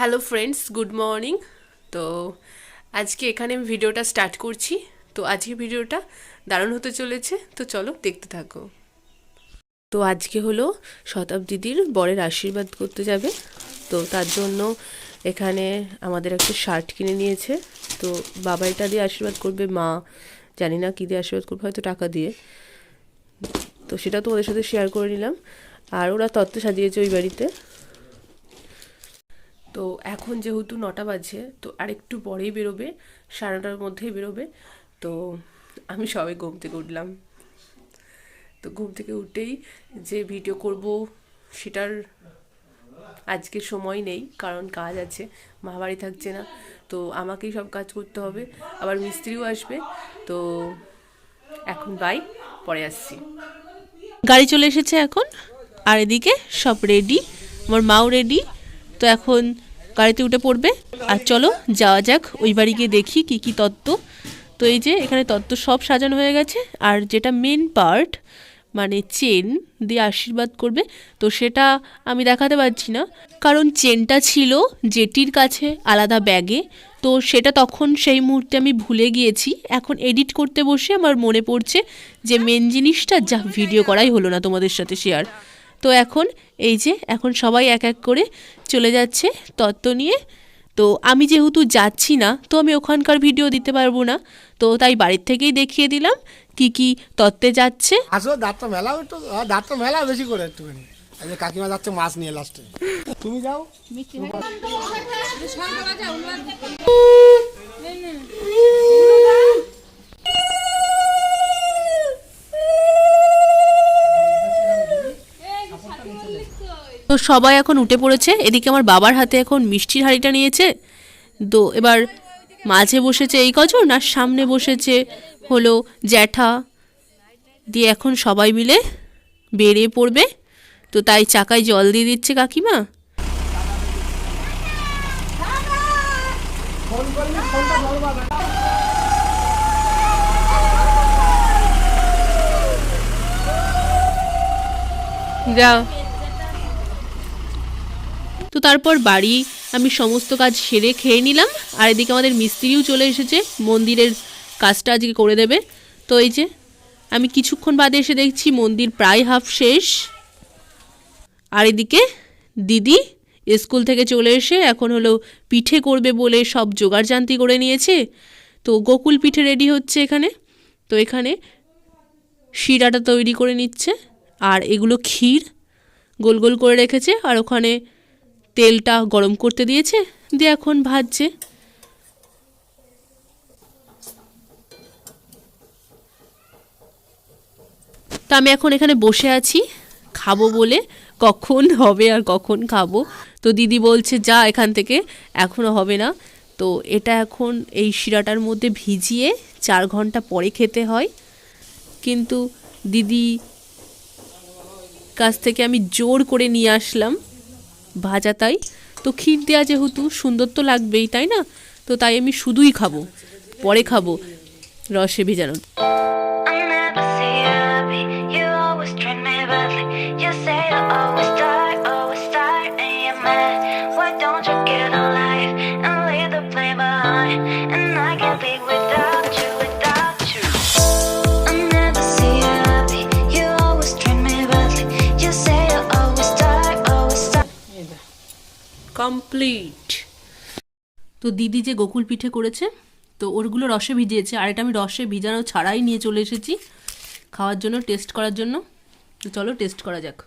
Hello friends, good morning. তো আজকে এখানে আমি ভিডিওটা স্টার্ট করছি। তো আজকে ভিডিওটা দারুণ হতে চলেছে, তো চলো দেখতে থাকো। তো আজকে হলো শতাব্দীদির বরের আশীর্বাদ করতে যাবে, তো তার জন্য এখানে আমাদের একটা শার্ট কিনে নিয়েছে। তো বাবা এটা দিয়ে আশীর্বাদ করবে, মা জানি না কী দিয়ে আশীর্বাদ করবে, হয়তো টাকা দিয়ে। তো সেটা তো ওদের সাথে শেয়ার করে নিলাম। আর ওরা তত্ত্ব সাজিয়েছে ওই বাড়িতে। তো এখন যেহেতু 9টা বাজে, তো আরেকটু পরেই বেরোবে, 9:30টার মধ্যেই বেরোবে। তো আমি সবে ঘুম থেকে উঠলাম। তো ঘুম থেকে উঠেই যে ভিডিও করব সেটার আজকে সময় নেই, কারণ কাজ আছে, মা বাড়ি থাকছে না, তো আমাকেই সব কাজ করতে হবে, আবার মিস্ত্রিও আসবে। তো এখন বাই, পরে আসছি। গাড়ি চলে এসেছে এখন, আর এদিকে সব রেডি, আমার মাও রেডি। তো এখন গাড়িতে উঠে পড়বে, আর চলো যাওয়া যাক ওই বাড়ি গিয়ে দেখি কি কি তত্ত্ব। তো এই যে এখানে তত্ত্ব সব সাজানো হয়ে গেছে, আর যেটা মেন পার্ট মানে চেন দিয়ে আশীর্বাদ করবে, তো সেটা আমি দেখাতে পারছি না, কারণ চেনটা ছিল জেটির কাছে আলাদা ব্যাগে। তো সেটা তখন সেই মুহূর্তে আমি ভুলে গিয়েছি, এখন এডিট করতে বসে আমার মনে পড়ছে যে মেন জিনিসটা যা ভিডিও করাই হলো না তোমাদের সাথে শেয়ার। তো এখন এই যে এখন সবাই এক এক করে চলে যাচ্ছে তত্ত্ব নিয়ে। তো আমি যেহেতু যাচ্ছি না, তো আমি ওখানকার ভিডিও দিতে পারবো না, তো তাই বাড়ির থেকেই দেখিয়ে দিলাম কি কি তত্ত্বে যাচ্ছে। আসো দাঁতটা মেলাও একটু, দাঁতটা মেলাও বেশি করে একটুখানি। এই যে কাকিমা যাচ্ছে মাছ নিয়ে লাস্টে, তুমি যাও। তো সবাই এখন উঠে পড়েছে, এদিকে আমার বাবার হাতে এখন মিষ্টির হাঁড়িটা নিয়েছে। তো এবার মাঝে বসেছে এই কজন, আর সামনে বসেছে হলো জ্যাঠা, দিয়ে এখন সবাই মিলে বেরিয়ে পড়বে। তো তাই চাকায় জল দিয়ে দিচ্ছে কাকিমা। যাও। তো তারপর বাড়ি আমি সমস্ত কাজ সেরে খেয়ে নিলাম, আর এদিকে আমাদের মিস্ত্রিও চলে এসেছে, মন্দিরের কাজটা আজকে করে দেবে। তো এই যে আমি কিছুক্ষণ বাদে এসে দেখছি মন্দির প্রায় হাফ শেষ। আর এদিকে দিদি স্কুল থেকে চলে এসে এখন হলো পিঠে করবে বলে সব জোগাড়জান্তি করে নিয়েছে। তো গোকুল পিঠে রেডি হচ্ছে এখানে। তো এখানে শিরাটা তৈরি করে নিচ্ছে, আর এগুলো ক্ষীর গোল গোল করে রেখেছে, আর ওখানে তেলটা গরম করতে দিয়েছে, দিয়ে এখন ভাজছে। তা আমি এখন এখানে বসে আছি খাবো বলে, কখন হবে আর কখন খাবো। তো দিদি বলছে যা এখান থেকে, এখনও হবে না। তো এটা এখন এই শিরাটার মধ্যে ভিজিয়ে 4 ঘন্টা পরে খেতে হয়, কিন্তু দিদি কাছ থেকে আমি জোর করে নিয়ে আসলাম ভাজা, তাই তো ক্ষীর দেওয়া যেহেতু সুন্দর তো লাগবেই, তাই না? তো তাই আমি শুধুই খাবো, পরে খাবো রসে ভেজানো। কমপ্লিট। তো দিদি যে গোকুল পিঠে করেছে, তো ওরগুলো রসে ভিজিয়েছে, আর এটা আমি রসে ভিজানো ছাড়াই নিয়ে চলে এসেছি খাওয়ার জন্য, টেস্ট করার জন্য। তো চলো টেস্ট করা যাক।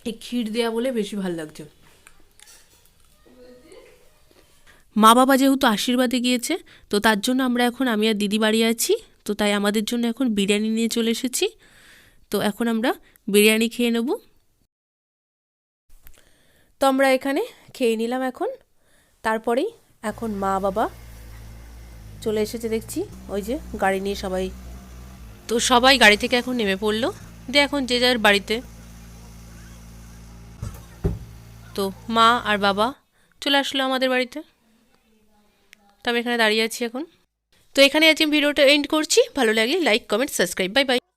এই ক্ষীর দেয়া বলে বেশি ভালো লাগছে। মা বাবা যেহেতু আশীর্বাদে গিয়েছে, তো তার জন্য আমরা এখন আমি আর দিদি বাড়ি আছি, তো তাই আমাদের জন্য এখন বিরিয়ানি নিয়ে চলে এসেছি। তো এখন আমরা বিরিয়ানি খেয়ে নেব। তো আমরা এখানে খেয়ে নিলাম এখন, তারপরেই এখন মা বাবা চলে এসেছে দেখছি, ওই যে গাড়ি নিয়ে সবাই। তো সবাই গাড়ি থেকে এখন নেমে পড়লো, দিয়ে এখন যে যার বাড়িতে। তো মা আর বাবা চলে আসলো আমাদের বাড়িতে, তো আমি এখানে দাঁড়িয়ে আছি এখন। তো তো এখানে আজ আমি ভিডিওটা এন্ড করছি। ভালো লাগলে like, comment, subscribe. Bye bye.